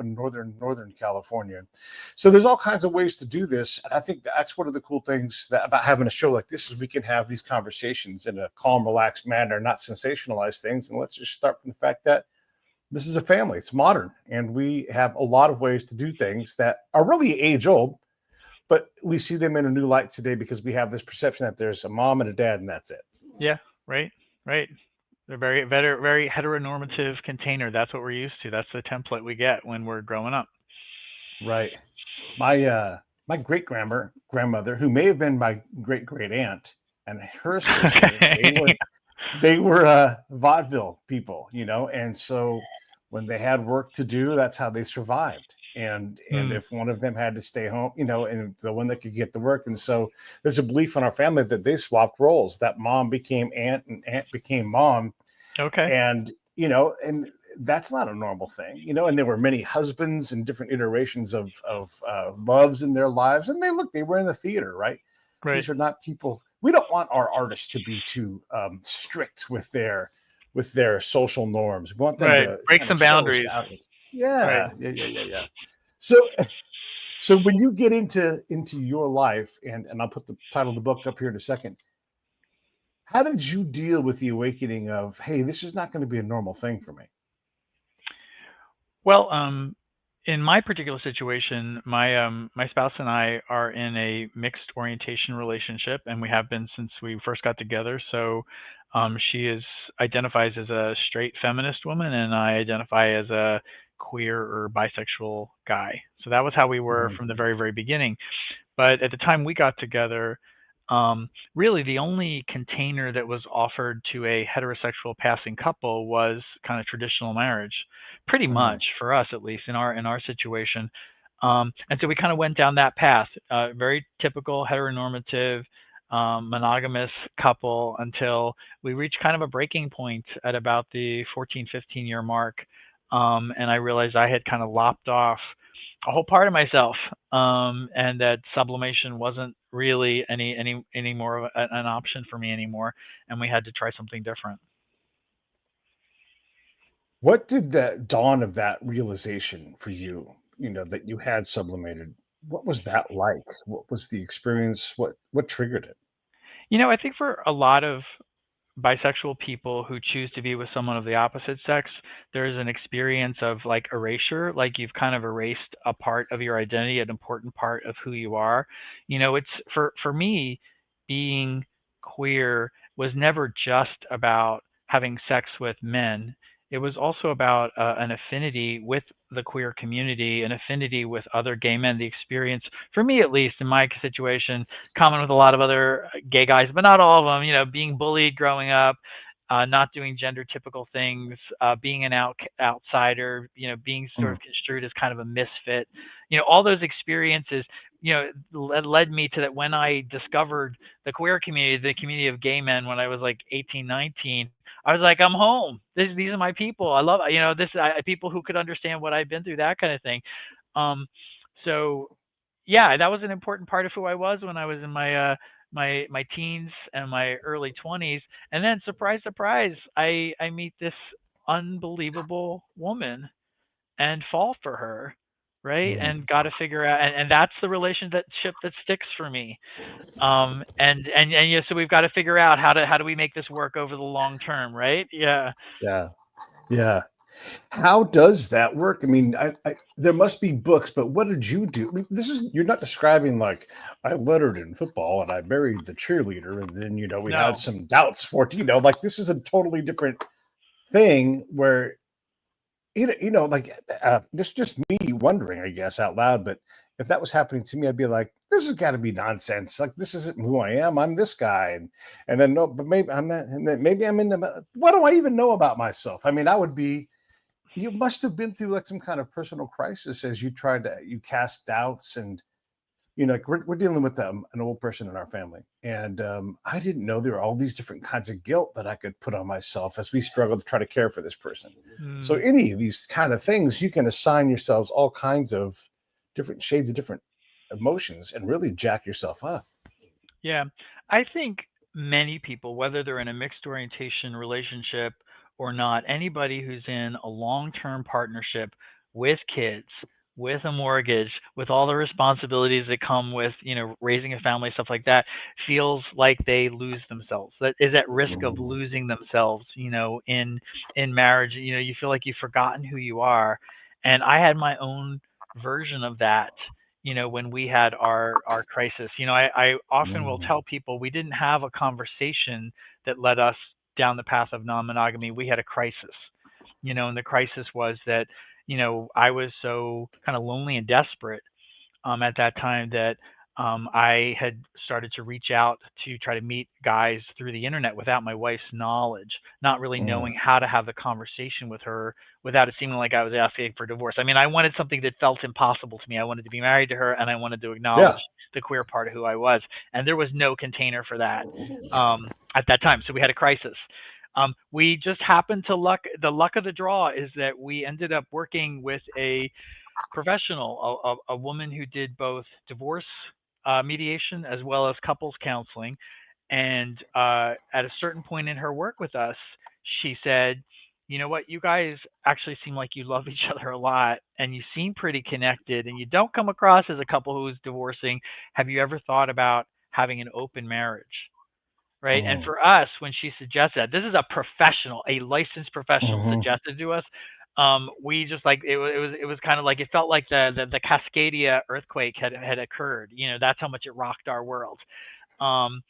in Northern California. So there's all kinds of ways to do this. And I think that's one of the cool things about having a show like this is we can have these conversations in a calm, relaxed manner, not sensationalize things. And let's just start from the fact that this is a family. It's modern. And we have a lot of ways to do things that are really age old, but we see them in a new light today because we have this perception that there's a mom and a dad and that's it. Yeah, right, right. They're very heteronormative container. That's what we're used to. That's the template we get when we're growing up. Right. My great grandmother, who may have been my great aunt, and her sister, they were vaudeville people, and so when they had work to do, that's how they survived. And Hmm. if one of them had to stay home, and the one that could get the work, and so there's a belief in our family that they swapped roles. That mom became aunt, and aunt became mom, Okay. and that's not a normal thing, and there were many husbands and different iterations of loves in their lives, and they were in the theater, right? Right. These are not people. We don't want our artists to be too strict with their social norms. We want them Right. to Break kind some of show us boundaries. out. Right. Yeah. So when you get into your life, and I'll put the title of the book up here in a second, how did you deal with the awakening of, hey, this is not going to be a normal thing for me? Well, in my particular situation, my spouse and I are in a mixed orientation relationship, and we have been since we first got together. So, she is identifies as a straight feminist woman, and I identify as a queer or bisexual guy. So that was how we were Mhm. from the very, very beginning. But at the time we got together, really the only container that was offered to a heterosexual passing couple was kind of traditional marriage, pretty Mhm. much for us at least in our situation. And so we kind of went down that path, very typical heteronormative monogamous couple until we reached kind of a breaking point at about the 14, 15-year mark. And I realized I had kind of lopped off a whole part of myself, and that sublimation wasn't really any more of an option for me anymore, and we had to try something different. What did the dawn of that realization for you, that you had sublimated? What was that like? What was the experience? What triggered it? I think for a lot of bisexual people who choose to be with someone of the opposite sex, there's an experience of like erasure, like you've kind of erased a part of your identity, an important part of who you are. It's for me, being queer was never just about having sex with men. It was also about an affinity with the queer community, an affinity with other gay men. The experience, for me at least, in my situation, common with a lot of other gay guys, but not all of them. Being bullied growing up, not doing gender typical things, being an outsider. Being sort Mm. of construed as kind of a misfit. All those experiences. Led me to that when I discovered the community of gay men when I was like 18, 19. I was like, I'm home. These are my people. I love, people who could understand what I've been through, that kind of thing. Um, so yeah, that was an important part of who I was when I was in my teens and my early 20s. And then surprise, surprise, I meet this unbelievable woman and fall for her, right? Mm. And got to figure out, and that's the relationship that sticks for me. And yeah, so we've got to figure out how do we make this work over the long term, right? Yeah. Yeah, yeah. How does that work? I mean, there must be books, but what did you do? I mean, you're not describing like I lettered in football and I married the cheerleader, and then we had No. some doubts for it. Like this is a totally different thing where like this is just me wondering, I guess, out loud. But if that was happening to me, I'd be like, this has got to be nonsense. Like this isn't who I am. I'm this guy, and then no, but maybe I'm not, and then maybe I'm in the. What do I even know about myself? I mean, I would be. You must have been through like some kind of personal crisis as you cast doubts, and like we're dealing with an old person in our family, and I didn't know there were all these different kinds of guilt that I could put on myself as we struggle to try to care for this person. So Mm, any of these kind of things, you can assign yourselves all kinds of different shades of different emotions and really jack yourself up. yeah. I think many people, whether they're in a mixed orientation relationship or not, anybody who's in a long term partnership with kids, with a mortgage, with all the responsibilities that come with, raising a family, stuff like that, feels like they lose themselves. That is at risk of Mhm. losing themselves, in marriage. You feel like you've forgotten who you are. And I had my own version of that, when we had our crisis. I often will Mhm. tell people we didn't have a conversation that led us down the path of non-monogamy. We had a crisis, and the crisis was that, I was so kind of lonely and desperate, at that time, that I had started to reach out to try to meet guys through the internet without my wife's knowledge, not really Mhm. knowing how to have the conversation with her without it seeming like I was asking for divorce. I mean, I wanted something that felt impossible to me. I wanted to be married to her, and I wanted to acknowledge Yeah. the queer part of who I was, and there was no container for that, at that time. So we had a crisis. We just happened to the luck of the draw is that we ended up working with a professional, a woman who did both divorce mediation as well as couples counseling. And at a certain point in her work with us, she said, "You know what? You guys actually seem like you love each other a lot, and you seem pretty connected, and you don't come across as a couple who's divorcing. Have you ever thought about having an open marriage?" Right? And Mhm. for us, when she suggested that, this is a professional, a licensed professional Mhm. suggested to us. We just like it was kind of like it felt like the Cascadia earthquake had occurred. That's how much it rocked our world. Um,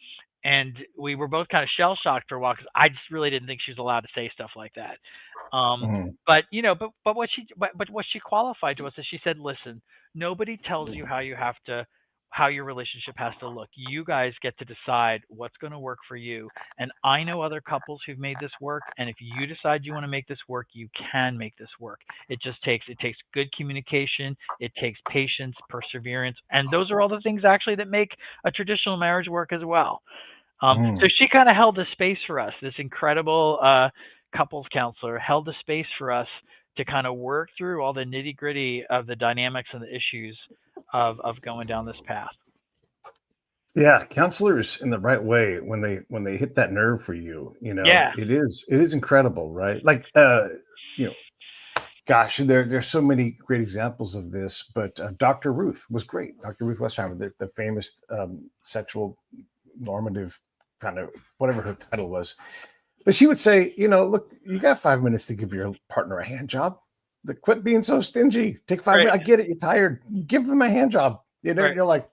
and we were both kind of shell shocked for a while because I just really didn't think she was allowed to say stuff like that. Mhm. But what she qualified to us is she said, "Listen, nobody tells you how your relationship has to look. You guys get to decide what's going to work for you. And I know other couples who've made this work. And if you decide you want to make this work, you can make this work. It takes good communication. It takes patience, perseverance, and those are all the things actually that make a traditional marriage work as well." So Mhm. she kind of held the space for us. This incredible couples counselor held the space for us to kind of work through all the nitty gritty of the dynamics and the issues of going down this path. Yeah, counselors in the right way when they hit that nerve for you, Yeah, it is incredible, right? Like you know, gosh, there's so many great examples of this, but Dr. Ruth was great. Dr. Ruth Westheimer, the famous sexual normative kind of whatever her title was. But she would say, look, you got 5 minutes to give your partner a hand job. Quit being so stingy. Take five right, minutes. I get it. You're tired. Give them a hand job. right, You're like,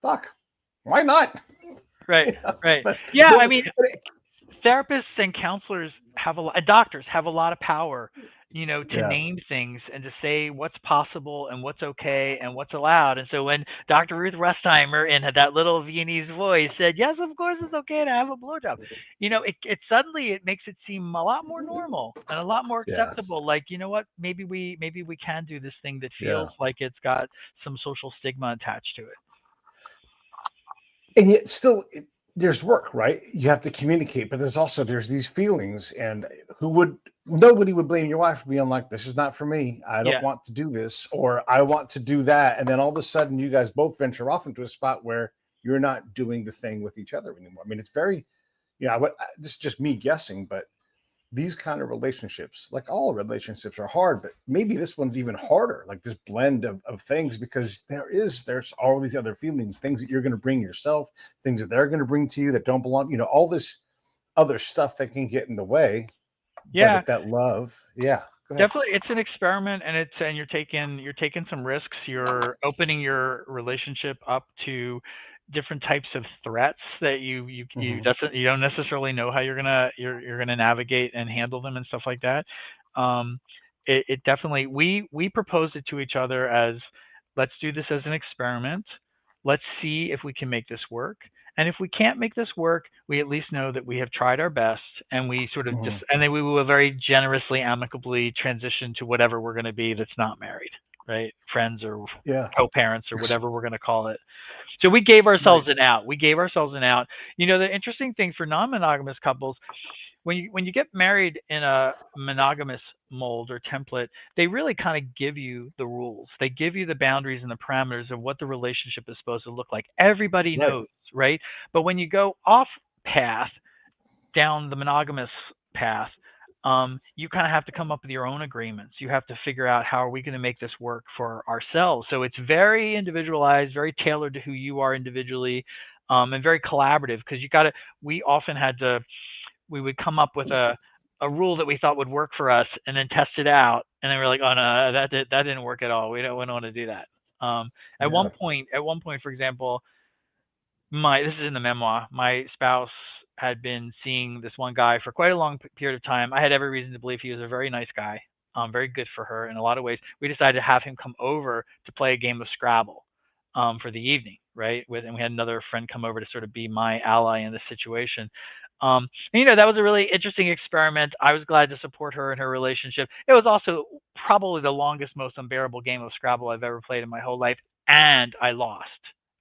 fuck, why not? right, You know, right. but Yeah, I but, mean, but therapists and counselors have a lot, doctors have a lot of power, to yeah, name things and to say what's possible and what's okay and what's allowed. And so when Dr. Ruth Restheimer in that little Viennese voice said, "Yes, of course it's okay to have a blowjob," it suddenly it makes it seem a lot more normal and a lot more yeah, acceptable. Like, maybe we can do this thing that yeah. feels like it's got some social stigma attached to it. And yet still there's work, right? You have to communicate, but there's these feelings, and who would nobody would blame your wife for being like, this is not for me, I don't Yeah. want to do this, or I want to do that, and then all of a sudden you guys both venture off into a spot where you're not doing the thing with each other anymore. I mean, it's very, this is just me guessing, but these kind of relationships, like all relationships, are hard, but maybe this one's even harder, like this blend of things, because there's all these other feelings, things that you're going to bring yourself, things that they're going to bring to you that don't belong, all this other stuff that can get in the way. But Yeah. if that love, yeah, go ahead. Definitely, it's an experiment, and you're taking some risks. You're opening your relationship up to different types of threats that Hmm. you don't necessarily know how you're gonna navigate and handle them and stuff like that. Um, it definitely we proposed it to each other as, let's do this as an experiment. Let's see if we can make this work. And if we can't make this work, we at least know that we have tried our best, and we sort of just, Hmm. and then we will very generously, amicably transition to whatever we're going to be that's not married, right? Friends or Yeah. co-parents or whatever we're going to call it. So we gave Right. ourselves an out. We gave ourselves an out. The interesting thing for non-monogamous couples, when you get married in a monogamous mold or template, they really kind of give you the rules. They give you the boundaries and the parameters of what the relationship is supposed to look like. Everybody Right. knows, right? But when you go off path, down the monogamous path, you kind of have to come up with your own agreements. You have to figure out how are we going to make this work for ourselves. So it's very individualized, very tailored to who you are individually, and very collaborative because you got to. We often had to. We would come up with a rule that we thought would work for us, and then test it out, and then we're like, oh no, that didn't work at all. We don't want to do that. Yeah. At one point, for example, my this is in the memoir. My spouse had been seeing this one guy for quite a long period of time. I had every reason to believe he was a very nice guy, very good for her in a lot of ways. We decided to have him come over to play a game of Scrabble for the evening, right? And we had another friend come over to sort of be my ally in this situation. And, that was a really interesting experiment. I was glad to support her in her relationship. It was also probably the longest, most unbearable game of Scrabble I've ever played in my whole life, and I lost,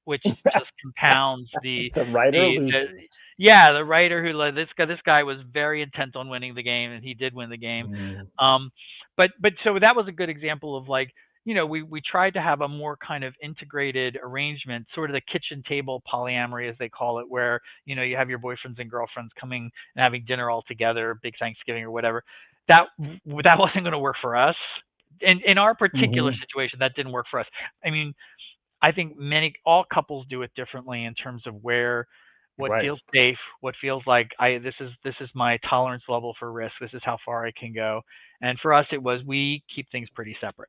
which just compounds The writer the loses. yeah, the writer who led this guy was very intent on winning the game, and he did win the game. Mm, Um, but so that was a good example of like, we tried to have a more kind of integrated arrangement, sort of the kitchen table polyamory as they call it, where you have your boyfriends and girlfriends coming and having dinner all together, big Thanksgiving or whatever. That wasn't going to work for us. In our particular mhm. situation, that didn't work for us. I mean, I think all couples do it differently in terms of what Right. feels safe, what feels like this is my tolerance level for risk. This is how far I can go. And for us, it was we keep things pretty separate.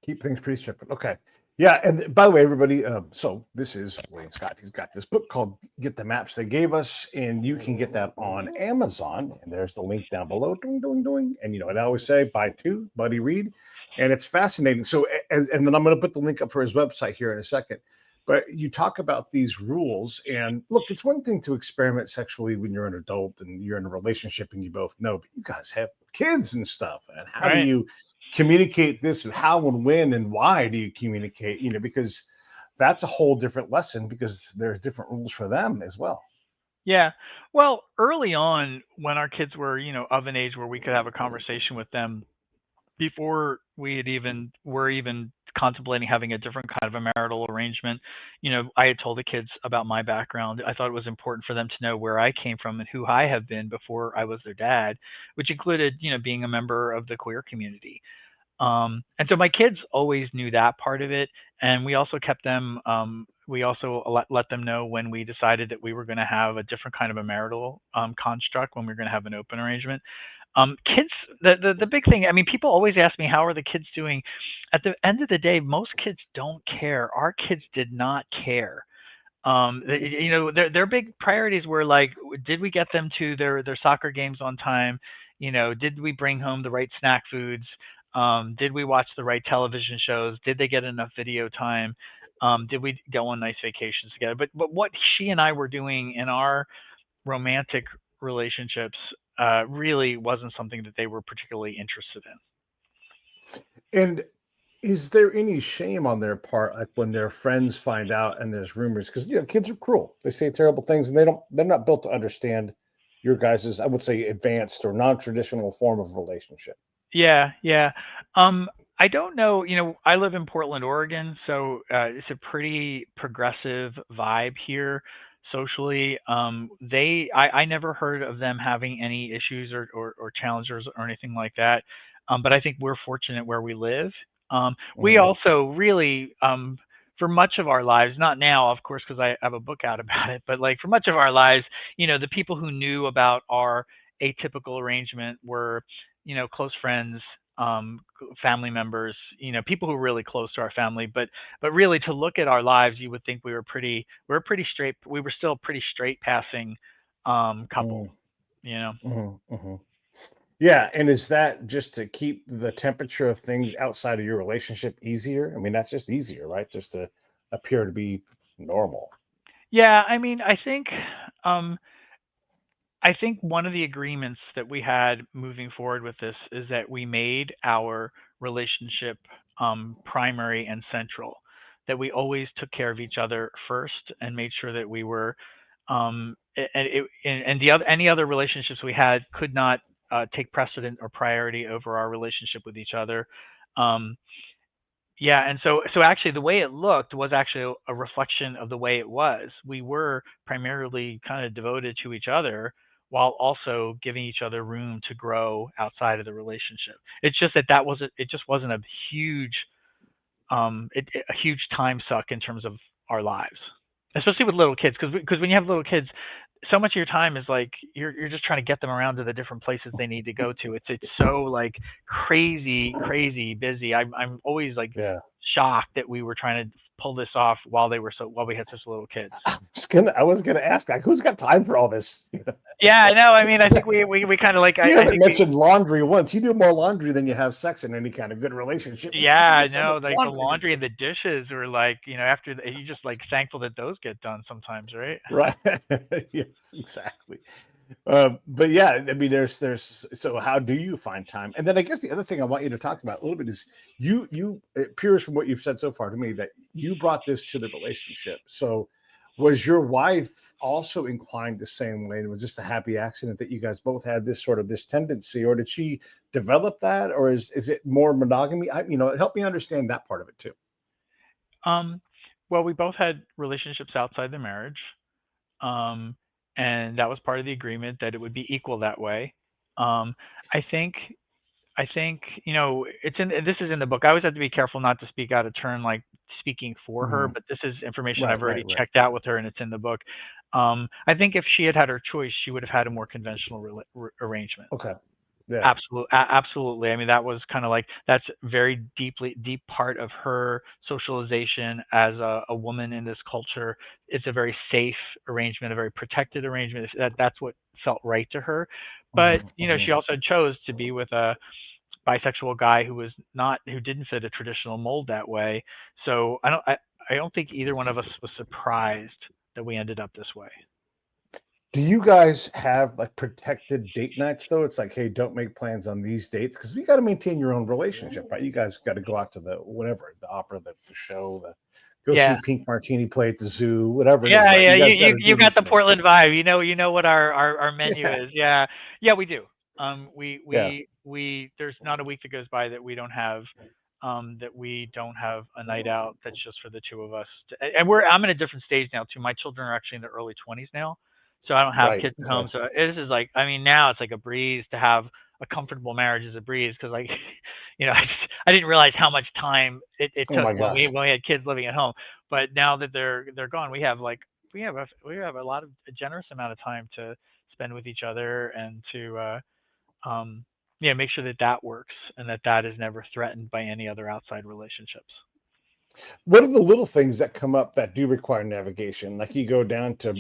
Keep things pretty separate. Okay. Yeah. And by the way, everybody, so this is Wayne Scott. He's got this book called Get the Maps They Gave Us, and you can get that on Amazon. And there's the link down below. Doing, doing, doing. And you know what I always say, buy two, buddy, read. And it's fascinating. So, and then I'm going to put the link up for his website here in a second. But you talk about these rules, and look, it's one thing to experiment sexually when you're an adult and you're in a relationship and you both know, but you guys have kids and stuff. And how do Right. you communicate this, and how and when and why do you communicate, because that's a whole different lesson because there's different rules for them as well. Yeah. Well, early on when our kids were, of an age where we could have a conversation with them before we had even were even contemplating having a different kind of a marital arrangement, I had told the kids about my background. I thought it was important for them to know where I came from and who I have been before I was their dad, which included, being a member of the queer community. And so my kids always knew that part of it, and we also kept them. We also let them know when we decided that we were going to have a different kind of a marital construct, when we were going to have an open arrangement. Kids, the big thing. I mean, people always ask me how are the kids doing. At the end of the day, most kids don't care. Our kids did not care. Their big priorities were like, did we get them to their soccer games on time? Did we bring home the right snack foods? Did we watch the right television shows? Did they get enough video time? Did we go on nice vacations together? But what she and I were doing in our romantic relationships really wasn't something that they were particularly interested in. And is there any shame on their part, like when their friends find out and there's rumors? Because kids are cruel, they say terrible things, and they're not built to understand your guys's, I would say, advanced or non-traditional form of relationship. Yeah, yeah. Um, I don't know. I live in Portland, Oregon, so it's a pretty progressive vibe here socially. I never heard of them having any issues or challenges or anything like that. But I think we're fortunate where we live. We Mhm. also really, for much of our lives, not now, of course, because I have a book out about it, but like for much of our lives, the people who knew about our atypical arrangement were close friends, family members, people who were really close to our family. But really, to look at our lives, you would think we were pretty straight. We were still a pretty straight passing couple. Mhm. You know. Mhm. Mhm. Yeah, and is that just to keep the temperature of things outside of your relationship easier? I mean, that's just easier, right? Just to appear to be normal. Yeah, I mean, um, I think one of the agreements that we had moving forward with this is that we made our relationship primary and central, that we always took care of each other first and made sure that we were, and the other any other relationships we had could not take precedent or priority over our relationship with each other. Um, yeah, and so actually the way it looked was actually a reflection of the way it was. We were primarily kind of devoted to each other while also giving each other room to grow outside of the relationship. It's just that that wasn't it just wasn't a huge a huge time suck in terms of our lives, especially with little kids. Because when you have little kids, so much of your time is like you're just trying to get them around to the different places they need to go to. It's so like crazy busy. I'm always like Yeah. shocked that we were trying to pull this off while we had such little kids. I was gonna ask, like, who's got time for all this? Yeah, I know. I mean, I think we kind of like You I haven't think we mentioned laundry once. You do more laundry than you have sex in any kind of good relationship. yeah, There's I so much know. Like the laundry to laundry do. and the dishes were like, after you just like thankful that those get done sometimes, right? Right. Yes, exactly. But yeah, I mean, so how do you find time? And then I guess the other thing I want you to talk about a little bit is it appears from what you've said so far to me that you brought this to the relationship. So was your wife also inclined the same way? And it was just a happy accident that you guys both had this tendency, or did she develop that, or is it more monogamy? Help me understand that part of it too. Um, well, we both had relationships outside the marriage, um, and that was part of the agreement that it would be equal that way. Um, I think I think, this is in the book. I always have to be careful not to speak out of turn, like speaking for her, Hmm. but this is information Right, I've right, already right. checked out with her and it's in the book. I think if she had had her choice, she would have had a more conventional arrangement. Okay. Yeah. Absolutely. I mean, that was kind of like that's very deep part of her socialization as a woman in this culture. It's a very safe arrangement, a very protected arrangement. That's what felt right to her. But Hmm. she also chose to be with a bisexual guy who didn't fit a traditional mold that way. So I don't think either one of us was surprised that we ended up this way. Do you guys have like protected date nights though? It's like, hey, don't make plans on these dates because you got to maintain your own relationship, right? You guys got to go out to the whatever, the opera, the show, go Yeah. see Pink Martini play at the zoo, whatever it is, Yeah, right? yeah. You You guys got you to you do got these the things. Portland vibe. You know what our menu Yeah, is. Yeah. Yeah, we do. We yeah, we we there's not a week that goes by that we don't have a night out that's just for the two of us. And I'm in a different stage now too. My children are actually in their early 20s now. So I don't have right. kids at Okay. home. So this is like, I mean, now it's like a breeze to have a comfortable marriage is a breeze because like, I didn't realize how much time it Oh took my gosh. when we had kids living at home. But now that they're gone, we have a lot of a generous amount of time to spend with each other and to um, yeah, make sure that that works and that that is never threatened by any other outside relationships. What are the little things that come up that do require navigation? Like you go down to,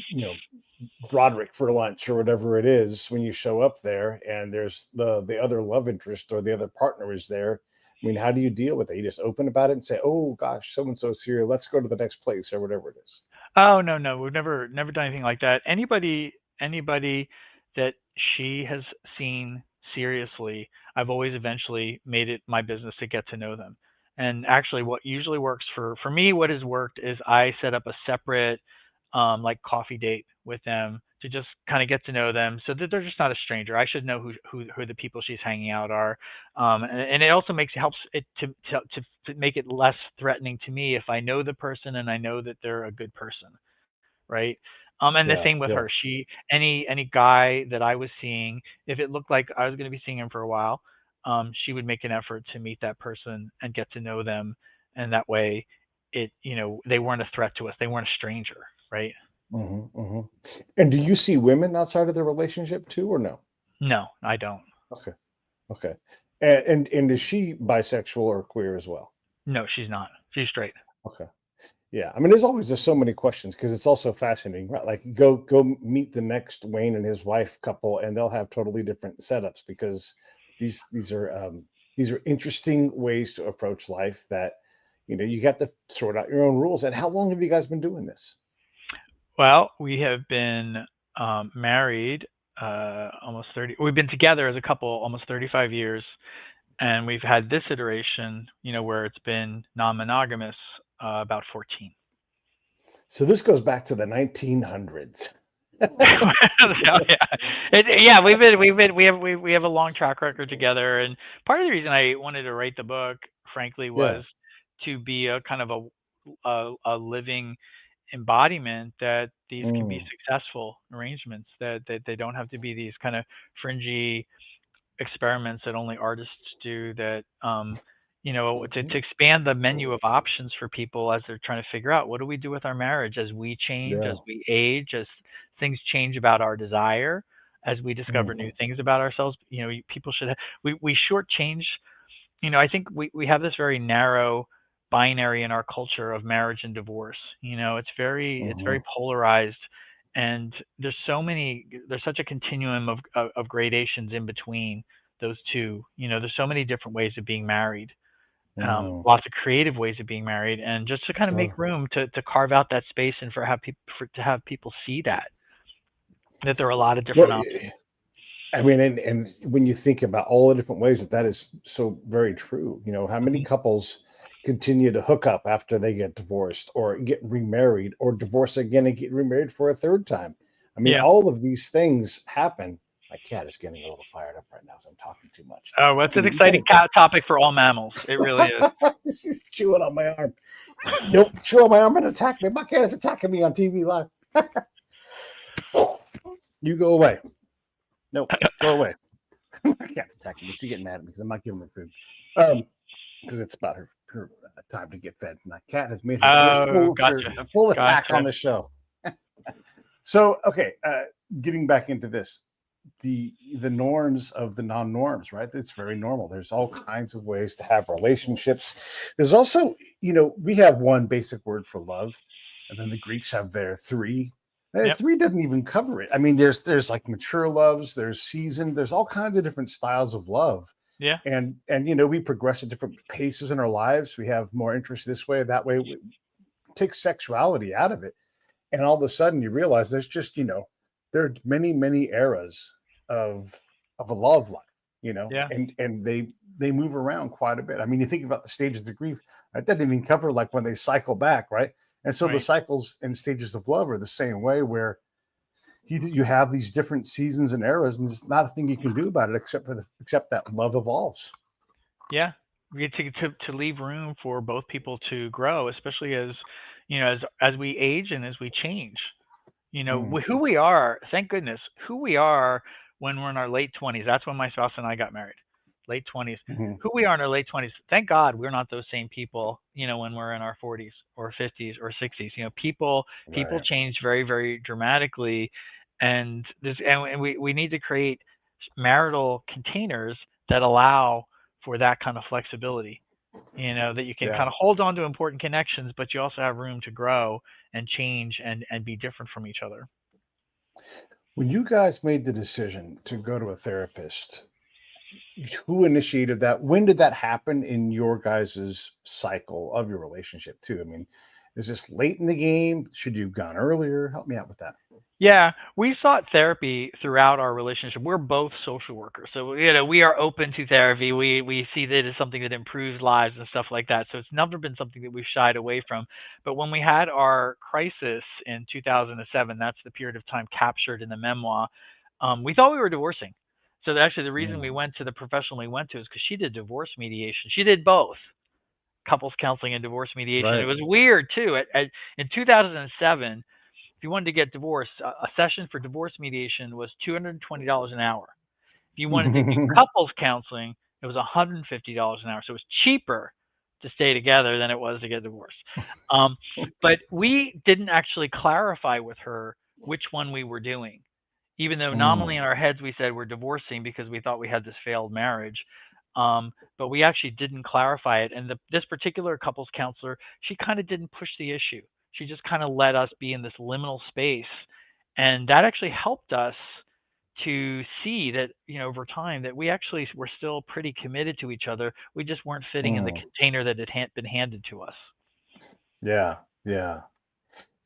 Broderick for lunch or whatever it is when you show up there and there's the other love interest or the other partner is there. I mean, how do you deal with it? You just open about it and say, oh gosh, so and so's here, let's go to the next place or whatever it is. Oh, no, we've never done anything like that. Anybody that she has seen seriously, I've always eventually made it my business to get to know them. And actually what usually works for me, what has worked is I set up a separate like coffee date with them to just kind of get to know them so that they're just not a stranger. I should know who the people she's hanging out are. And it also helps it to make it less threatening to me if I know the person and I know that they're a good person, right? And the Yeah, same with yeah. her. Any guy that I was seeing, if it looked like I was going to be seeing him for a while, she would make an effort to meet that person and get to know them, and that way, they weren't a threat to us. They weren't a stranger, right? Hmm. Hmm. And do you see women outside of the relationship too, or no? No, I don't. Okay, okay. And is she bisexual or queer as well? No, she's not. She's straight. Okay. Yeah, I mean, there's always just so many questions because it's also fascinating, right? Like, go meet the next Wayne and his wife couple, and they'll have totally different setups because these are interesting ways to approach life that you got to sort out your own rules. And how long have you guys been doing this? Well, we have been married almost 30. We've been together as a couple almost 35 years, and we've had this iteration, where it's been non-monogamous about 14. So this goes back to the 1900s. So yeah, we have a long track record together, and part of the reason I wanted to write the book, frankly, Yeah. was to be a kind of a living embodiment that these can be Mm. successful arrangements, that they don't have to be these kind of fringy experiments that only artists do, that to expand the menu of options for people as they're trying to figure out, what do we do with our marriage as we change, Yeah. as we age, as things change about our desire, as we discover Mm. new things about ourselves. People should we shortchange. I think we have this very narrow binary in our culture of marriage and divorce. It's very Mhm. polarized, and there's such a continuum of gradations in between those two. There's so many different ways of being married, Mhm. lots of creative ways of being married, and just to kind of make Sure. room to carve out that space, and to have people see that there are a lot of Well, different options. I mean, and when you think about all the different ways that is so very true, how many Mhm. couples continue to hook up after they get divorced or get remarried or divorce again and get remarried for a third time? I mean, Yeah. all of these things happen. My cat is getting a little fired up right now, so I'm talking too much. Oh, that's Can an you get exciting it down? topic for all mammals. It really is. She's chewing on my arm. Don't chew on my arm and attack me. My cat is attacking me on TV live. You go away. Nope, go away. My cat's attacking me. She's getting mad at me because I'm not giving her food. Because it's about her time to get fed. My cat has made her first Oh, gotcha. full attack on Gotcha. the show. So okay, getting back into this, the norms of the non-norms, right? It's very normal. There's all kinds of ways to have relationships. There's also, we have one basic word for love, and then the Greeks have their three. Yep. Three doesn't even cover it. I mean, there's like mature loves, there's seasoned, there's all kinds of different styles of love. Yeah. And we progress at different paces in our lives. We have more interest this way, that way. We take sexuality out of it, and all of a sudden you realize there's just there are many eras of a love life, Yeah. and they move around quite a bit. I mean, you think about the stages of grief, that doesn't even cover like when they cycle back, right? And so the Right. cycles and stages of love are the same way, where you have these different seasons and eras, and there's not a thing you can do about it except that love evolves. Yeah. We get to leave room for both people to grow, especially as we age and as we change. Mm, Who we are, thank goodness, who we are when we're in our late 20s. That's when my spouse and I got married, late 20s. mhm. Who we are in our late 20s, thank God we're not those same people, when we're in our 40s or 50s or 60s. People Right. change very, very dramatically, and we need to create marital containers that allow for that kind of flexibility. That you can kind Yeah. of hold on to important connections, but you also have room to grow and change and be different from each other. When you guys made the decision to go to a therapist, who initiated that? When did that happen in your guys's cycle of your relationship too? I mean, is this late in the game? Should you have gone earlier? Help me out with that. Yeah, we sought therapy throughout our relationship. We're both social workers, so we are open to therapy. We see that as something that improves lives and stuff like that. So it's never been something that we've shied away from. But when we had our crisis in 2007, that's the period of time captured in the memoir. We thought we were divorcing. So actually, the reason we Mm, went to the professional we went to is because she did divorce mediation. She did both couples counseling and divorce mediation. It right. was weird too. In 2007, if you wanted to get divorced, a session for divorce mediation was $220 an hour. If you wanted to do couples counseling, it was $150 an hour. So it was cheaper to stay together than it was to get divorced. Um, but we didn't actually clarify with her which one we were doing, even though nominally Mm, in our heads we said we're divorcing because we thought we had this failed marriage. But we actually didn't clarify it. And this particular couples counselor, she kind of didn't push the issue. She just kind of let us be in this liminal space. And that actually helped us to see that, over time, that we actually were still pretty committed to each other. We just weren't fitting in the mm. container that had been handed to us. Yeah. Yeah.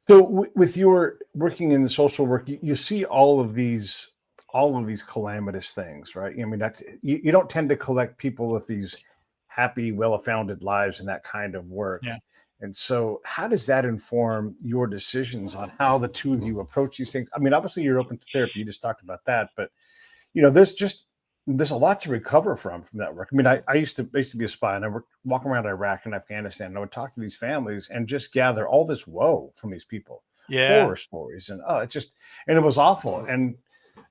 So with your working in the social work, you see all of these calamitous things, right? I mean, you don't tend to collect people with these happy, well-founded lives and that kind of work. Yeah. And so, how does that inform your decisions on how the two of you approach these things? I mean, obviously, you're open to therapy. You just talked about that, but there's just there's a lot to recover from that work. I mean, I used to be a spy, and I would walk around Iraq and Afghanistan, and I would talk to these families and just gather all this woe from these people, Yeah. horror stories, and it just, and it was awful. And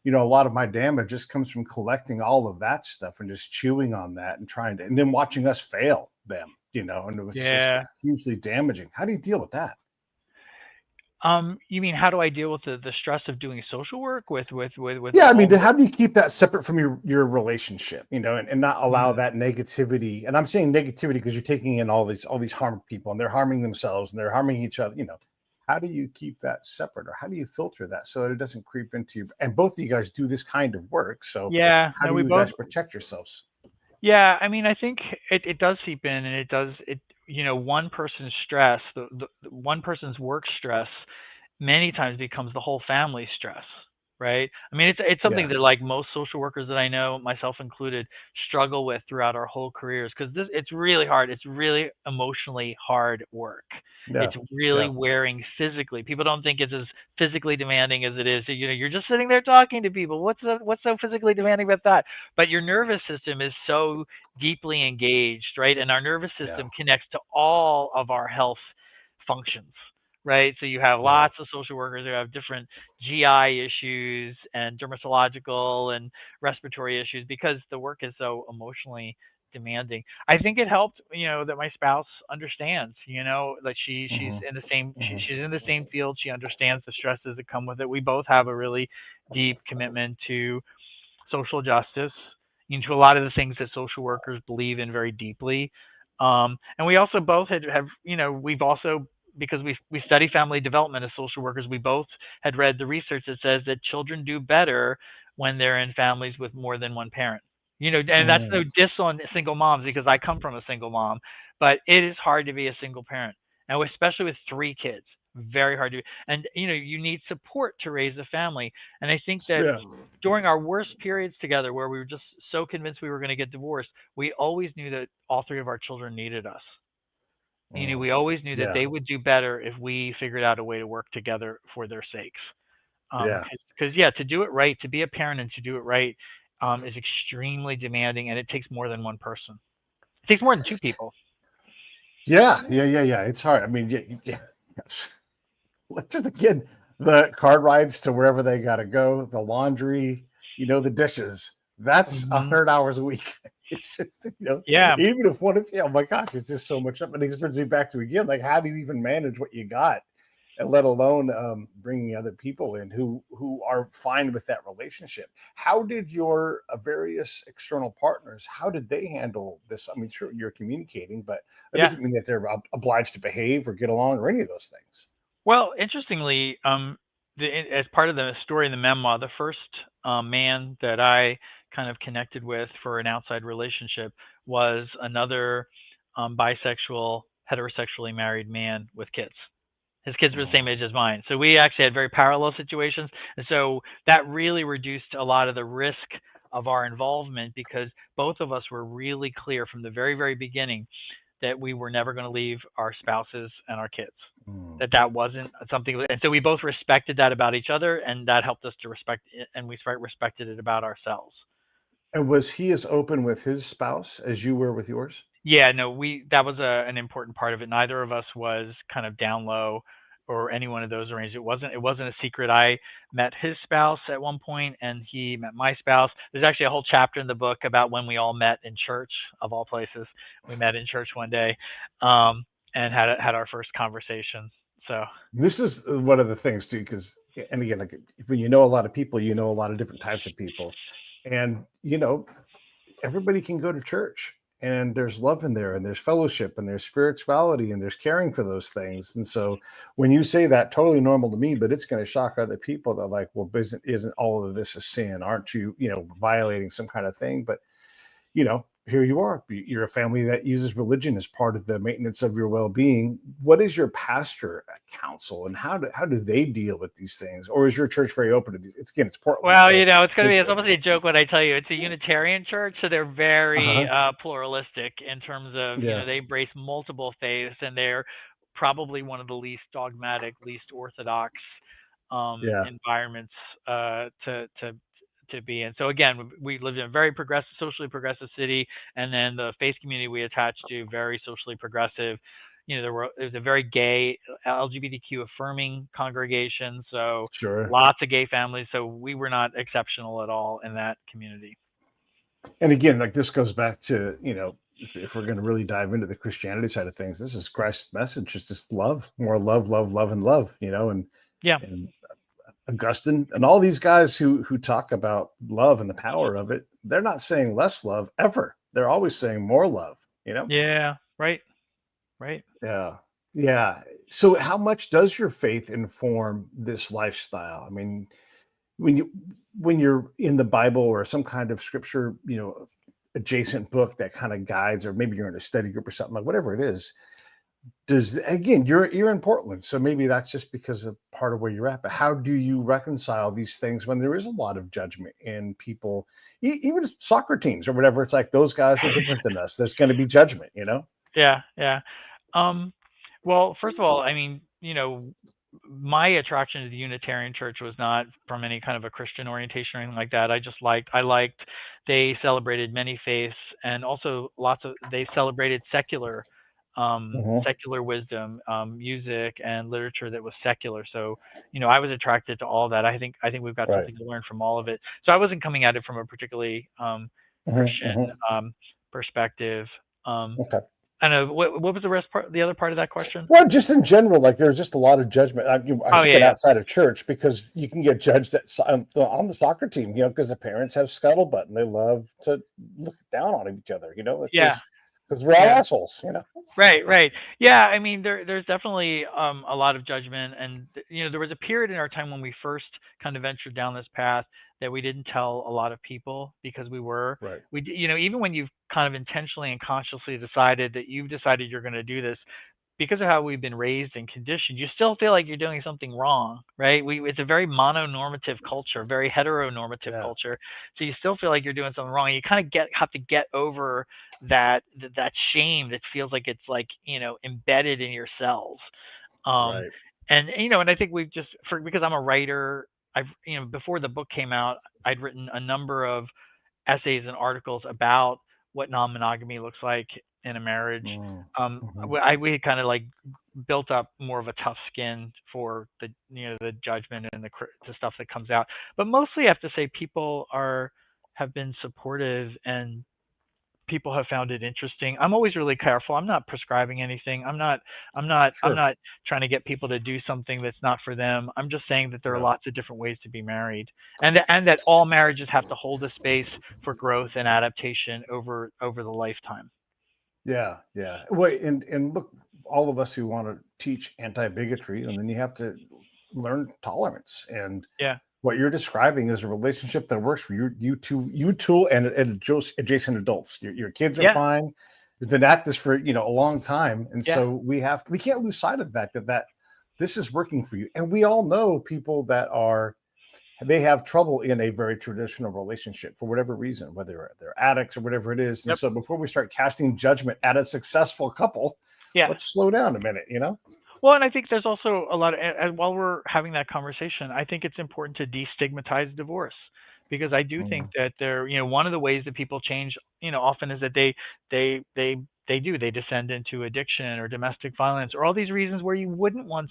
a lot of my damage just comes from collecting all of that stuff and just chewing on that and trying to, and then watching us fail them, and it was just Yeah. hugely damaging. How do you deal with that? You mean how do I deal with the stress of doing social work with Yeah, I all mean, the how do you keep that separate from your relationship, and not allow mm, that negativity? And I'm saying negativity because you're taking in all these harmed people, and they're harming themselves and they're harming each other. How do you keep that separate, or how do you filter that so that it doesn't creep into you? And both of you guys do this kind of work, so yeah, how no, do we you both guys protect yourselves? yeah, I mean, I think it does seep in, and one person's stress, the one person's work stress many times becomes the whole family stress, right? I mean, it's something Yeah, that like most social workers that I know, myself included, struggle with throughout our whole careers because this it's really hard. It's really emotionally hard work. yeah, It's really yeah. wearing physically. People don't think it's as physically demanding as it is. You're just sitting there talking to people. What's so physically demanding about that? But your nervous system is so deeply engaged, right? And our nervous Yeah, system connects to all of our health functions, right? So you have yeah. lots of social workers who have different GI issues and dermatological and respiratory issues because the work is so emotionally demanding. I think it helped, that my spouse understands, that she's Hmm. in the same Hmm. she's in the same field. She understands the stresses that come with it. We both have a really deep commitment to social justice, into a lot of the things that social workers believe in very deeply. And we also both have, we've also, because we study family development as social workers, we both had read the research that says that children do better when they're in families with more than one parent. And that's no Hmm. diss on single moms because I come from a single mom, but it is hard to be a single parent, and especially with three kids, very hard to. And you need support to raise a family, and I think that Yeah. during our worst periods together where we were just so convinced we were going to get divorced, we always knew that all three of our children needed us. Mm. We always knew that Yeah. they would do better if we figured out a way to work together for their sakes. Yeah. Because yeah, to do it right, to be a parent and to do it right, is extremely demanding, and it takes more than one person. It takes more than two people. Yeah. Yeah. Yeah. Yeah. It's hard. I mean, yeah. Yeah. That's just again the car rides to wherever they got to go, the laundry, the dishes. That's a Hmm. 100 hours a week. It's just Yeah. even if one of oh my gosh, it's just so much up. And it brings me back to again, like how do you even manage what you got, and let alone bringing other people in who are fine with that relationship. How did your various external partners? How did they handle this? I mean, sure, you're communicating, but that Yeah. doesn't mean that they're obliged to behave or get along or any of those things. Well, interestingly, as part of the story in the memoir, the first man that I kind of connected with for an outside relationship was another bisexual, heterosexually married man with kids. His kids were the Mm, same age as mine. So we actually had very parallel situations. And so that really reduced a lot of the risk of our involvement because both of us were really clear from the very, very beginning that we were never going to leave our spouses and our kids. mm. That wasn't something, and so we both respected that about each other, and that helped us to respect it, and we respected it about ourselves. And was he as open with his spouse as you were with yours? Yeah, no, we that was an important part of it. Neither of us was kind of down low or any one of those arrangements. It wasn't a secret. I met his spouse at one point, and he met my spouse. There's actually a whole chapter in the book about when we all met in church, of all places. We met in church one day, and had our first conversation. So This is one of the things too, because and again, like when you know a lot of people, you know a lot of different types of people, and everybody can go to church, and there's love in there, and there's fellowship, and there's spirituality, and there's caring for those things. And so when you say that, totally normal to me, but it's going to shock other people that like, well, isn't all of this a sin? Aren't you, violating some kind of thing? But here you are. You're a family that uses religion as part of the maintenance of your well-being. What is your pastor counsel, and how do they deal with these things? Or is your church very open to these? It's Portland, well, so it's almost a joke when I tell you it's a Unitarian church, so they're very uh-huh. pluralistic in terms of, Yeah, they embrace multiple faiths, and they're probably one of the least dogmatic, least orthodox yeah, environments to to be in. So again, we lived in a very progressive, socially progressive city, and then the faith community we attached to, very socially progressive. It was a very gay, LGBTQ affirming congregation, so Sure. lots of gay families. So we were not exceptional at all in that community. And again, like this goes back to, if we're going to really dive into the Christianity side of things, this is Christ's message. It's just love, more love, love, love, and love, Yeah. and Augustine and all these guys who talk about love and the power of it, they're not saying less love ever. They're always saying more love, Yeah. Right. Yeah. Yeah. So how much does your faith inform this lifestyle? I mean, when you're in the Bible or some kind of scripture, adjacent book that kind of guides, or maybe you're in a study group or something, like whatever it is, again, you're in Portland, so maybe that's just because of part of where you're at, but how do you reconcile these things when there is a lot of judgment in people, even soccer teams or whatever? It's like, those guys are different than us. There's going to be judgment, Yeah. Well, first of all, I mean, my attraction to the Unitarian Church was not from any kind of a Christian orientation or anything like that. I liked they celebrated many faiths, and also they celebrated secular wisdom, music and literature that was secular. So, I was attracted to all that. I think we've got Right. something to learn from all of it. So I wasn't coming at it from a particularly Christian perspective. Okay. I don't know, what was the other part of that question? Well, just in general, like there's just a lot of judgment. I took it Yeah. outside of church, because you can get judged on the soccer team, because the parents have scuttlebutt and they love to look down on each other, Yeah. because we're all assholes, Right. Yeah, I mean, there's definitely a lot of judgment, and there was a period in our time when we first kind of ventured down this path that we didn't tell a lot of people, because Right. even when you've kind of intentionally and consciously decided that you've decided you're going to do this, because of how we've been raised and conditioned, you still feel like you're doing something wrong, right? It's a very mononormative culture, very heteronormative culture. So you still feel like you're doing something wrong. You kind of have to get over that shame that feels like it's like, embedded in your cells. Right. And I think because I'm a writer, before the book came out, I'd written a number of essays and articles about what non-monogamy looks like in a marriage. We kind of like built up more of a tough skin for the judgment and the stuff that comes out. But mostly, I have to say, people have been supportive, and people have found it interesting. I'm always really careful. I'm not prescribing anything. I'm not trying to get people to do something that's not for them. I'm just saying that there are lots of different ways to be married, and that all marriages have to hold a space for growth and adaptation over the lifetime. Yeah. Well, and look, all of us who want to teach anti-bigotry, and then you have to learn tolerance. And what you're describing is a relationship that works for you two and adjacent adults. Your kids are fine. They've been at this for a long time, and so we can't lose sight of the fact that this is working for you. And we all know people that they have trouble in a very traditional relationship for whatever reason, whether they're addicts or whatever it is. And so before we start casting judgment at a successful couple, let's slow down a minute, Well, and I think there's also a lot of, and while we're having that conversation, I think it's important to destigmatize divorce, because I do think that one of the ways that people change, often is that they descend into addiction or domestic violence or all these reasons where you wouldn't want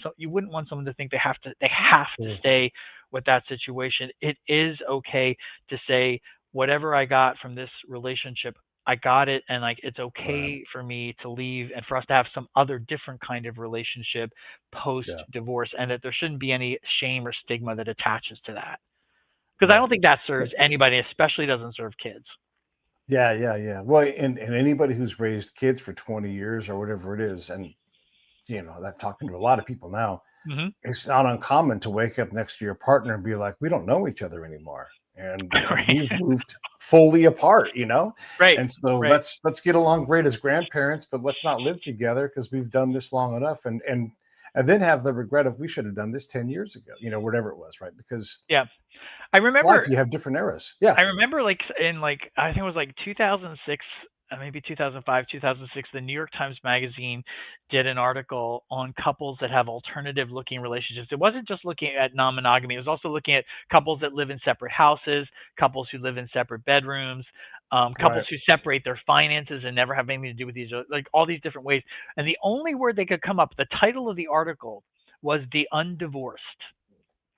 someone to think they have to stay with that situation. It is okay to say, whatever I got from this relationship, I got it, and like it's okay for me to leave and for us to have some other different kind of relationship post divorce, and that there shouldn't be any shame or stigma that attaches to that. Because I don't think that serves anybody, especially doesn't serve kids. Yeah. Well, and anybody who's raised kids for 20 years or whatever it is, and I'm talking to a lot of people now, it's not uncommon to wake up next to your partner and be like, we don't know each other anymore. And we've moved fully apart, Right. And so let's get along great as grandparents, but let's not live together because we've done this long enough, and then have the regret of, we should have done this 10 years ago, whatever it was, right? Because I remember life, you have different eras. Yeah. I remember I think it was like 2006. maybe 2005, 2006, the New York Times Magazine did an article on couples that have alternative looking relationships. It wasn't just looking at non monogamy, it was also looking at couples that live in separate houses, couples who live in separate bedrooms, couples Right. who separate their finances and never have anything to do with each other, like all these different ways. And the only word they could come up, the title of the article was The Undivorced.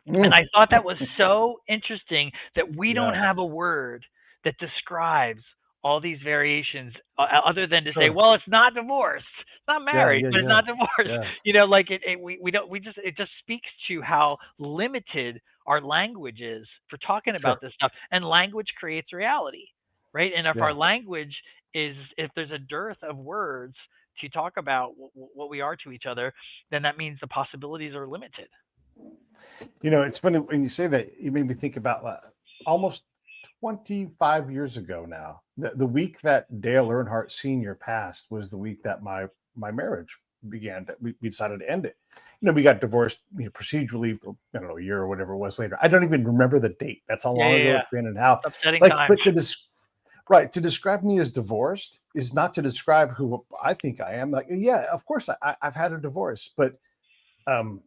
And Mm, I thought that was so interesting that we don't yeah. have a word that describes all these variations other than to say, Sure. well, it's not divorced, it's not Yeah. married, Yeah. but it's Yeah. not divorced. Yeah. Like we don't, we just, it just speaks to how limited our language is for talking about Sure. this stuff. And language creates reality, right? And if our Yeah. language if there's a dearth of words to talk about what we are to each other, then that means the possibilities are limited. It's funny when you say that. You made me think about almost 25 years ago now. The week that Dale Earnhardt Sr. passed was the week that my marriage began. That we decided to end it. We got divorced procedurally. I don't know, a year or whatever it was later. I don't even remember the date. That's how Yeah, long yeah, ago yeah. it's been, and how Upsetting like. time. But right, to describe me as divorced is not to describe who I think I am. Like, yeah, of course, I've had a divorce, but um,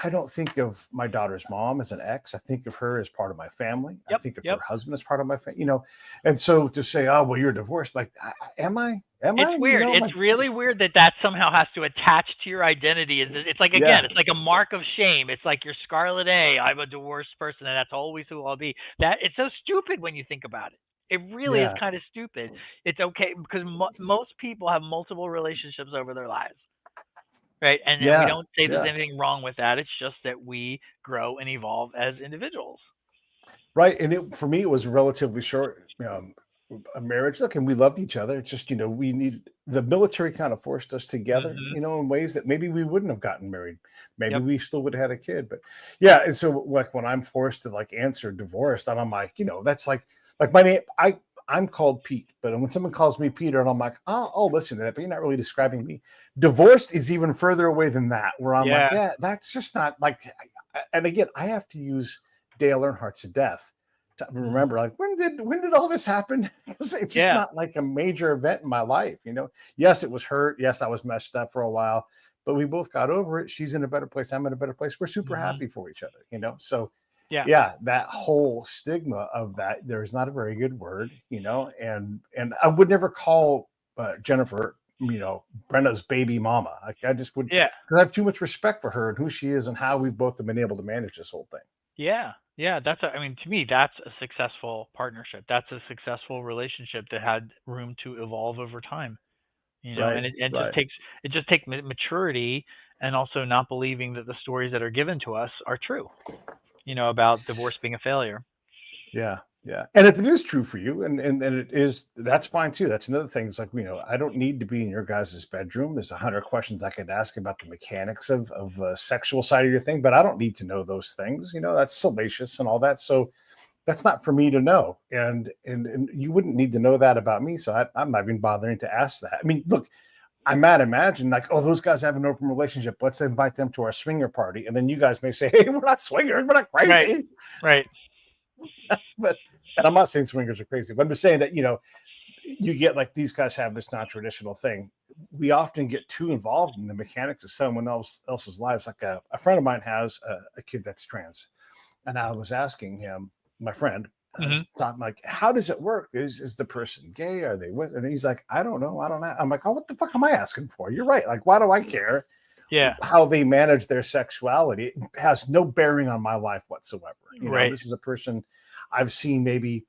I don't think of my daughter's mom as an ex. I think of her as part of my family. I Yep, think of her yep. husband as part of my family. And so to say, oh well, you're divorced, like, am I? Am It's I? weird. I'm It's like, really weird that that somehow has to attach to your identity. It's like, again, yeah, it's like a mark of shame. It's like your scarlet A. I'm a divorced person, and that's always who I'll be. That it's so stupid when you think about it. It really is yeah, kind of stupid. It's okay because most people have multiple relationships over their lives, right? And we yeah, don't say there's yeah. anything wrong with that. It's just that we grow and evolve as individuals. Right. And for me, it was a relatively short a marriage. Look, and we loved each other. It's just, we need the military kind of forced us together, Hmm. in ways that maybe we wouldn't have gotten married. Maybe Yep. we still would have had a kid. But yeah. And so like when I'm forced to like answer divorced, and I'm like, that's like my name, I'm called Pete, but when someone calls me Peter and I'm like, I'll listen to that, but you're not really describing me. Divorced is even further away than that, where I'm like, Yeah. yeah, that's just not like, and again, I have to use Dale Earnhardt's death to Mhm. remember, like, when did all this happen? Because it's just Yeah. not like a major event in my life. Yes, it was hurt. Yes, I was messed up for a while, but we both got over it. She's in a better place. I'm in a better place. We're super Hmm. happy for each other. So Yeah. yeah, that whole stigma of that, there is not a very good word. And I would never call Jennifer, Brenna's baby mama. Like, I just would, Yeah. because I have too much respect for her and who she is and how we've both been able to manage this whole thing. Yeah, yeah, I mean, to me, that's a successful partnership. That's a successful relationship that had room to evolve over time, Right, and right. it just takes maturity and also not believing that the stories that are given to us are true, about divorce being a failure. Yeah, yeah. And if it is true for you, and it is, that's fine too. That's another thing. It's like, I don't need to be in your guys' bedroom. There's 100 questions I could ask about the mechanics of the sexual side of your thing, but I don't need to know those things. That's salacious and all that. So that's not for me to know. And you wouldn't need to know that about me. So I'm not even bothering to ask that. I mean, look, I might imagine like, oh, those guys have an open relationship. Let's invite them to our swinger party. And then you guys may say, hey, we're not swingers. We're not Right, crazy. right. But, and I'm not saying swingers are crazy, but I'm just saying that, you get like, these guys have this non-traditional thing. We often get too involved in the mechanics of someone else's lives. Like a friend of mine has a kid that's trans. And I was asking him, my friend, I Hmm. was talking like, how does it work? Is the person gay? Are they with? And he's like, I don't know. I don't know. I'm like, oh, what the fuck am I asking for? You're right. Like, why do I care Yeah, how they manage their sexuality? It has no bearing on my life whatsoever. right. This is a person I've seen maybe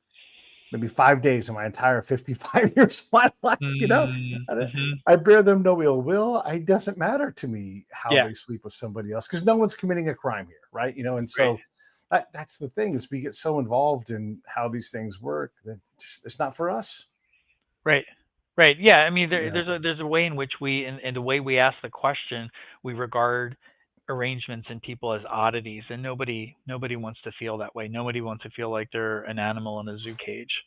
5 days in my entire 55 years of my life. And Mm-hmm. I bear them no ill will. It doesn't matter to me how Yeah, they sleep with somebody else, because no one's committing a crime here, right? And right, so that's the thing, is we get so involved in how these things work that it's not for us. right, right. Yeah, I mean, Yeah, there's a way in which in the way we ask the question, we regard arrangements and people as oddities, and nobody wants to feel that way. Nobody wants to feel like they're an animal in a zoo cage,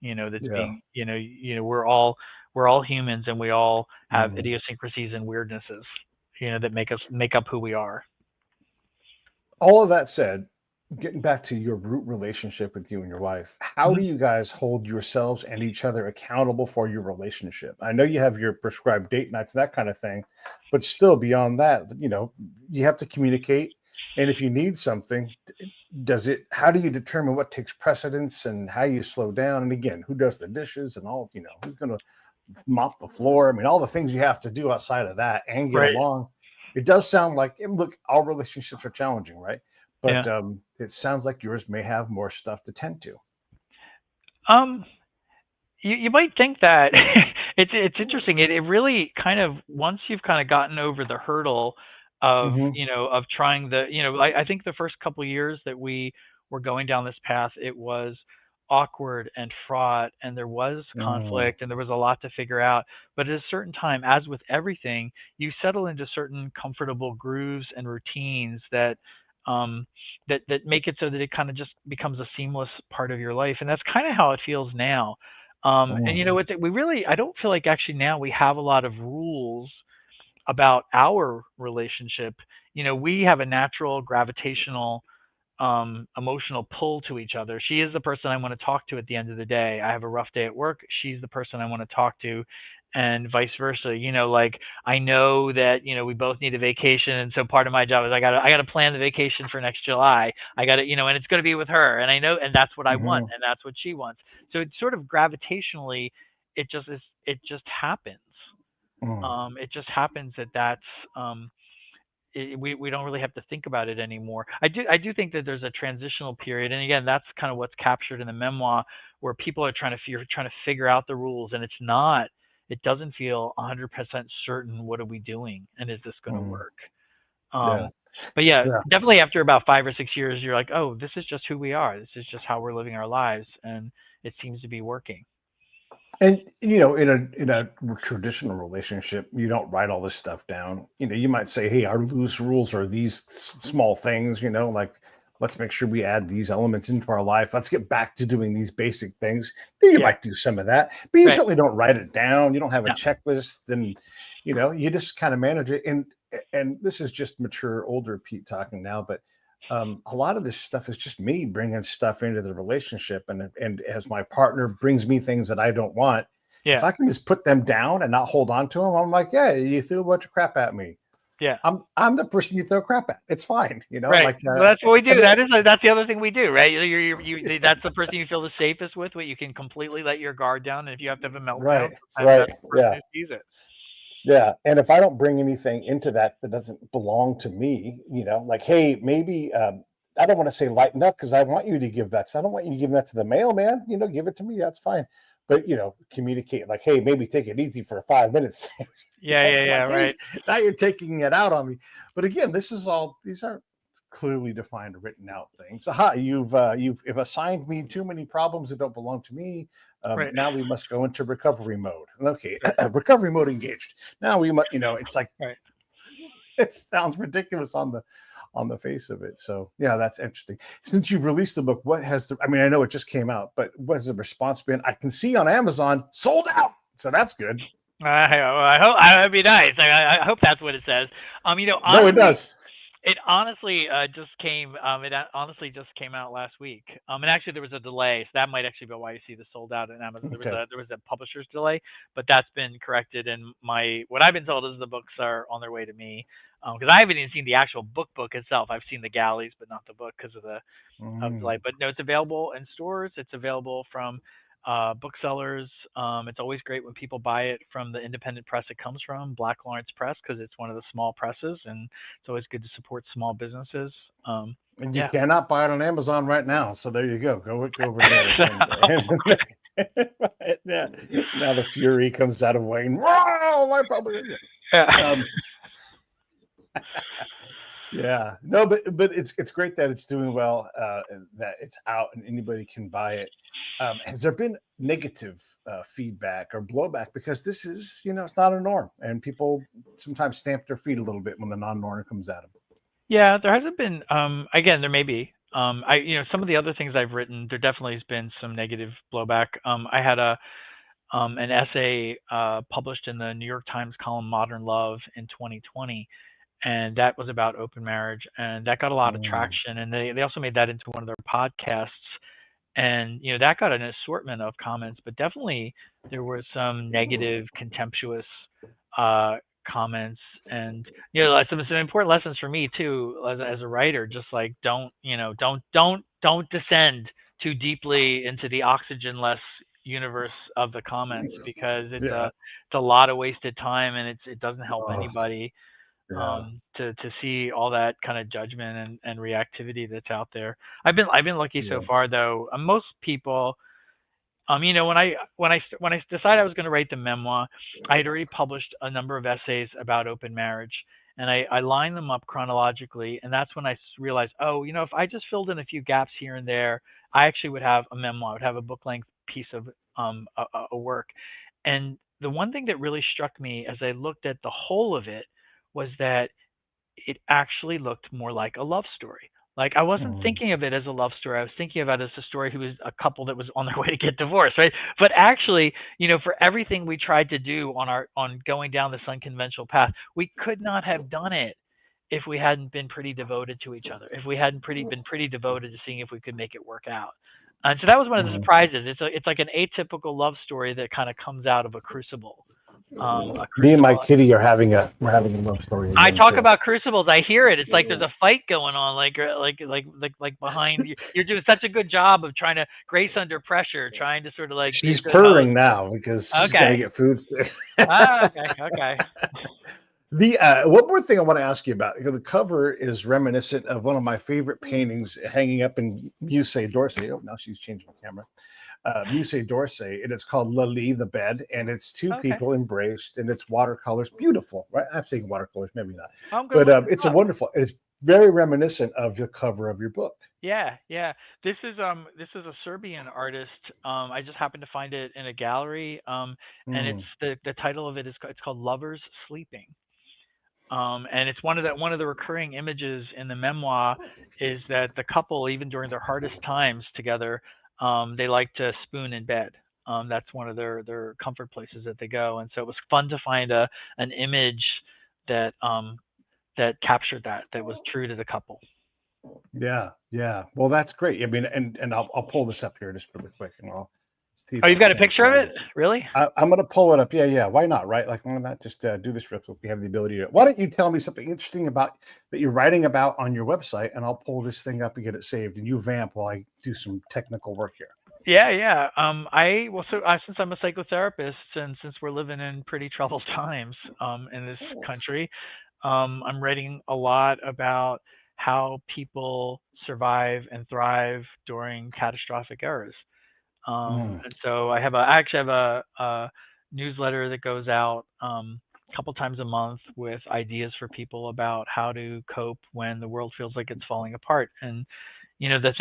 that's yeah. being, we're all humans, and we all have Mhm. idiosyncrasies and weirdnesses, that make up who we are. All of that said, getting back to your root relationship with you and your wife, how do Mhm. you guys hold yourselves and each other accountable for your relationship? I know you have your prescribed date nights, that kind of thing, but still beyond that, you have to communicate. And if you need something, does it, how do you determine what takes precedence and how you slow down? And again, who does the dishes and all, who's going to mop the floor? I mean, all the things you have to do outside of that and get Right. along. It does sound like, and look, all relationships are challenging, right? But Yeah. it sounds like yours may have more stuff to tend to. Um, you might think that it's interesting. It really kind of, once you've kind of gotten over the hurdle of, Hmm. of trying the, I think the first couple years that we were going down this path, it was awkward and fraught, and there was Mm, conflict, and there was a lot to figure out. But at a certain time, as with everything, you settle into certain comfortable grooves and routines that um that make it so that it kind of just becomes a seamless part of your life. And that's kind of how it feels now. And you mm, know what? We really, I don't feel like actually now we have a lot of rules about our relationship. We have a natural gravitational emotional pull to each other. She is the person I want to talk to at the end of the day. I have a rough day at work. She's the person I want to talk to, and vice versa. Like, I know that we both need a vacation, and so part of my job is I got to plan the vacation for next July. I got to, and it's going to be with her, and I know, and that's what I want, hmm, and that's what she wants. So it's sort of gravitationally, it just happens. mm, It just happens that that's we don't really have to think about it anymore. I do think that there's a transitional period, and again, that's kind of what's captured in the memoir, where people are trying to figure out the rules, and it doesn't feel 100% certain. What are we doing, and is this going to mm. work? Yeah, Um, but yeah, yeah. definitely after about 5 or 6 years, you're like, oh, this is just who we are. This is just how we're living our lives, and it seems to be working. And in a traditional relationship, you don't write all this stuff down. You might say, "Hey, our loose rules are these small things." Like let's make sure we add these elements into our life. Let's get back to doing these basic things. You Yeah, might do some of that, but you right. certainly don't write it down. You don't have a No, checklist, and you just kind of manage it. And this is just mature, older Pete talking now, but a lot of this stuff is just me bringing stuff into the relationship, and as my partner brings me things that I don't want, if yeah, I can just put them down and not hold on to them, I'm like, yeah, you threw a bunch of crap at me. yeah. I'm the person you throw crap at. It's fine, Right. like Well, that's what we do. and then, That's the other thing we do, right? That's the person you feel the safest with, what you can completely let your guard down. And if you have to have a meltdown, right, sometimes right, that's the person yeah, who sees it. yeah. And if I don't bring anything into that doesn't belong to me, like, hey, maybe I don't want to say lighten up because I want you to give that. So I don't want you to give that to the mailman. Give it to me. That's fine. But communicate like, hey, maybe take it easy for 5 minutes. Yeah, yeah, yeah. Like, hey, Right, now you're taking it out on me. But again, these aren't clearly defined, written out things. Aha, you've assigned me too many problems that don't belong to me. right, Now we must go into recovery mode. Okay, right, recovery mode engaged. Now we must, it's like right. it sounds ridiculous on the face of it. So yeah, that's interesting. Since you've released the book, what has the? I mean, I know it just came out, but what has the response been? I can see on Amazon sold out, so that's good. I hope that'd be nice. I hope that's what it says. No, it Honestly, does. it honestly just came. Honestly just came out last week. And actually there was a delay, so that might actually be why you see the sold out in Amazon. Okay. There was a publisher's delay, but that's been corrected. And what I've been told is the books are on their way to me. Because I haven't even seen the actual book itself. I've seen the galleys, but not the book because of the of Mm. delay. But no, it's available in stores. It's available from booksellers. It's always great when people buy it from the independent press it comes from, Black Lawrence Press, because it's one of the small presses, and it's always good to support small businesses. And you Yeah. cannot buy it on Amazon right now. So there you go. Go over there. And yeah. Now the fury comes out of Wayne. Wow, my publisher. Yeah. Um, yeah. No, but it's great that it's doing well, and that it's out and anybody can buy it. Has there been negative feedback or blowback because this is it's not a norm and people sometimes stamp their feet a little bit when the non-norm comes at them. Yeah, there hasn't been. Again, there may be. Some of the other things I've written, there definitely has been some negative blowback. I had an essay published in the New York Times column Modern Love in 2020, and that was about open marriage, and that got a lot of Mm. traction. And they also made that into one of their podcasts, and that got an assortment of comments, but definitely there were some negative, contemptuous uh, comments, and some important lessons for me too as a writer. Just like don't descend too deeply into the oxygenless universe of the comments, because Yeah. it's a lot of wasted time, and it doesn't help Oh, anybody yeah. to see all that kind of judgment and reactivity that's out there. I've been lucky so Yeah. far though. Most people, when I decided I was going to write the memoir, I had already published a number of essays about open marriage, and I lined them up chronologically, and that's when I realized, oh, if I just filled in a few gaps here and there, I actually would have a memoir, I would have a book length piece of a work. And the one thing that really struck me as I looked at the whole of it was that it actually looked more like a love story. Like, I wasn't Mm. thinking of it as a love story. I was thinking about it as a story who was a couple that was on their way to get divorced, right? But actually, for everything we tried to do on going down this unconventional path, we could not have done it if we hadn't been pretty devoted to each other. If we hadn't been pretty devoted to seeing if we could make it work out. And so that was one of the Mm. surprises. It's like an atypical love story that kind of comes out of a crucible. A Me and my crucible. kitty we're having a love story I again talk too. about crucibles. I hear it. It's like there's a fight going on, like behind you. You're doing such a good job of trying to grace under pressure, trying to sort of like be a She's good host. purring now because she's got to Okay. get food soon. Okay. Okay. The one more thing I want to ask you about, because the cover is reminiscent of one of my favorite paintings hanging up in Musée d'Orsay. Oh, now she's changing the camera. Musée d'Orsay, and it's called Lali, the bed, and it's two Okay. people embraced, and it's watercolors, beautiful, right? I'm saying watercolors, maybe not, I'm gonna but look this it's a up. wonderful. It's very reminiscent of the cover of your book. Yeah. Yeah. This is a Serbian artist. I just happened to find it in a gallery. And it's Mm. the title of it is it's called Lovers Sleeping. And it's one of the recurring images in the memoir is that the couple, even during their hardest times together, they like to spoon in bed. That's one of their comfort places that they go. And so it was fun to find an image that that captured that was true to the couple. Yeah, yeah. Well, that's great. I mean, and I'll pull this up here just really quick, and I'll see Oh, if I you've got a can't picture of find it? it. Really? I'm going to pull it up. Yeah, yeah. Why not? Right? Like, why not just do this real quick? We have the ability to. Why don't you tell me something interesting about that you're writing about on your website, and I'll pull this thing up and get it saved, and you vamp while I do some technical work here. Yeah, yeah. Since I'm a psychotherapist, and since we're living in pretty troubled times in this country, I'm writing a lot about how people survive and thrive during catastrophic eras. Mm. And so I actually have a newsletter that goes out a couple times a month with ideas for people about how to cope when the world feels like it's falling apart. And the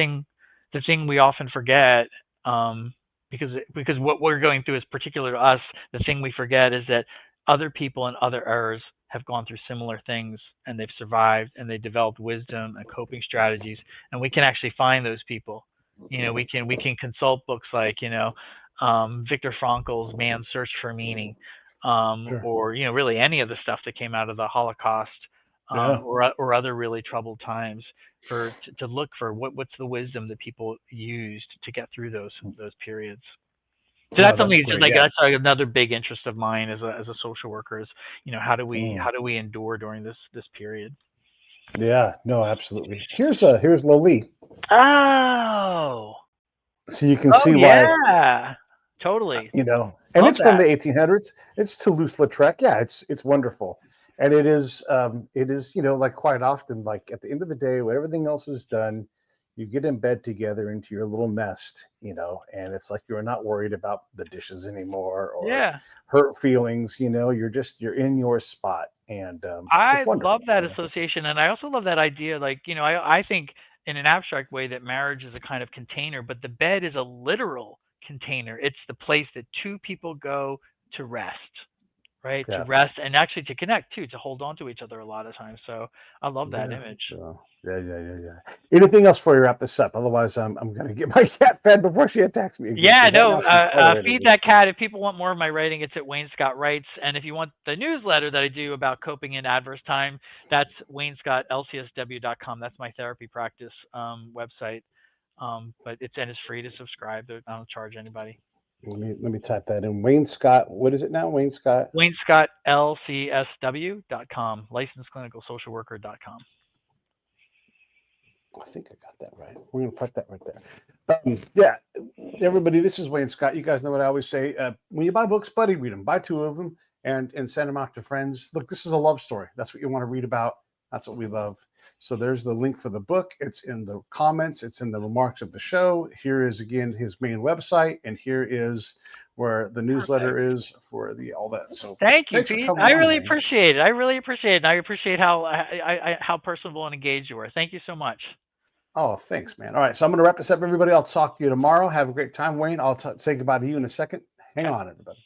thing we often forget, because what we're going through is particular to us. The thing we forget is that other people in other eras have gone through similar things, and they've survived, and they developed wisdom and coping strategies, and we can actually find those people. We can consult books like Viktor Frankl's Man's Search for Meaning, Sure. or really any of the stuff that came out of the Holocaust, Yeah. or other really troubled times, to look for what's the wisdom that people used to get through those periods. So No, that's that's something that's just great. like Yeah. that's like another big interest of mine as a social worker is, how do we Mm. how do we endure during this period? Yeah. No, absolutely. Here's Loli, Oh, so you can oh see why. yeah, totally. And Love it's from that. the 1800s. It's Toulouse-Lautrec. Yeah, it's wonderful, and it is like quite often, like at the end of the day when everything else is done, you get in bed together into your little nest, and it's like you're not worried about the dishes anymore or Yeah. hurt feelings. You're in your spot, and I it's love wonderful. that association, and I also love that idea. Like, I think in an abstract way that marriage is a kind of container, but the bed is a literal container. It's the place that two people go to rest, right? To Yeah. rest and actually to connect too, to hold on to each other a lot of times. So I love that Yeah. image. So, yeah. Anything else before you wrap this up? Otherwise, I'm going to get my cat fed before she attacks me again. Yeah, Because right no, now she's tolerating feed me. that cat. If people want more of my writing, it's at Wayne Scott Writes. And if you want the newsletter that I do about coping in adverse time, that's waynescottlcsw.com. That's my therapy practice website. But it's free to subscribe. I don't charge anybody. Let me type that in. Wayne Scott. What is it now? Wayne Scott. waynescottlcsw.com. Licensed clinical social worker.com. I think I got that right. We're going to put that right there. Yeah, everybody, this is Wayne Scott. You guys know what I always say. When you buy books, buddy, read them. Buy 2 of them and send them out to friends. Look, this is a love story. That's what you want to read about. That's what we love. So there's the link for the book. It's in the comments. It's in the remarks of the show. Here is, again, his main website. And here is where the newsletter is for all that. So thank you, thanks for Pete. coming I on, really Wayne. appreciate it. I really appreciate it. And I appreciate how personable and engaged you were. Thank you so much. Oh, thanks, man. All right, so I'm going to wrap this up, everybody. I'll talk to you tomorrow. Have a great time, Wayne. I'll say goodbye to you in a second. Hang on, everybody.